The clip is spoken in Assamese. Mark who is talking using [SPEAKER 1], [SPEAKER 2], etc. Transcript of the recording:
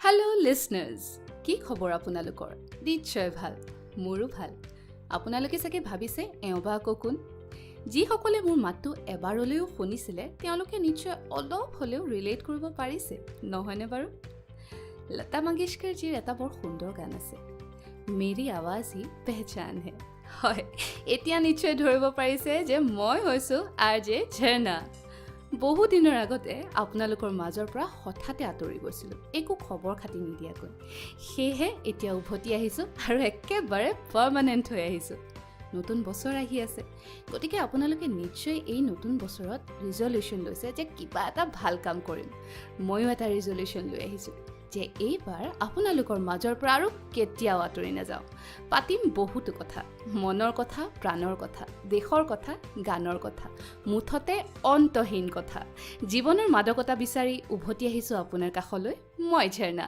[SPEAKER 1] হেল্ল' লিছনাৰ্ছ, কি খবৰ আপোনালোকৰ? নিশ্চয় ভাল, মোৰো ভাল। আপোনালোকে চাগে ভাবিছে এওঁ বা আকৌ কোন? যিসকলে মোৰ মাতটো এবাৰলৈও শুনিছিলে তেওঁলোকে নিশ্চয় অলপ হ'লেও ৰিলেট কৰিব পাৰিছে, নহয়নে বাৰু? লতা মংগেশকাৰজীৰ এটা বৰ সুন্দৰ গান আছে, মেৰী আৱাজ হি পেহচান হে। হয়, এতিয়া নিশ্চয় ধৰিব পাৰিছে যে মই হৈছোঁ RJ ঝৰ্ণা। বহু দিনৰ আগতে আপোনালোকৰ মাজৰ পৰা হঠাতে আঁতৰি গৈছিলোঁ, একো খবৰ খাতি নিদিয়াকৈ। সেয়েহে এতিয়া উভতি আহিছোঁ আৰু একেবাৰে পাৰ্মানেণ্ট হৈ আহিছোঁ। নতুন বছৰ আহি আছে, গতিকে আপোনালোকে নিশ্চয় এই নতুন বছৰত ৰিজলিউশ্যন লৈছে যে কিবা এটা ভাল কাম কৰিম। ময়ো এটা ৰিজলিউশ্যন লৈ আহিছোঁ যে এইবাৰ আপোনালোকৰ মাজৰ পৰা আৰু কেতিয়াও আঁতৰি নাযাওঁ। পাতিম বহুতো কথা, মনৰ কথা, প্ৰাণৰ কথা, দেশৰ কথা, গানৰ কথা, মুঠতে অন্তহীন কথা। জীৱনৰ মাদকতা বিচাৰি উভতি আহিছোঁ আপোনাৰ কাষলৈ, মই ঝৰ্ণা।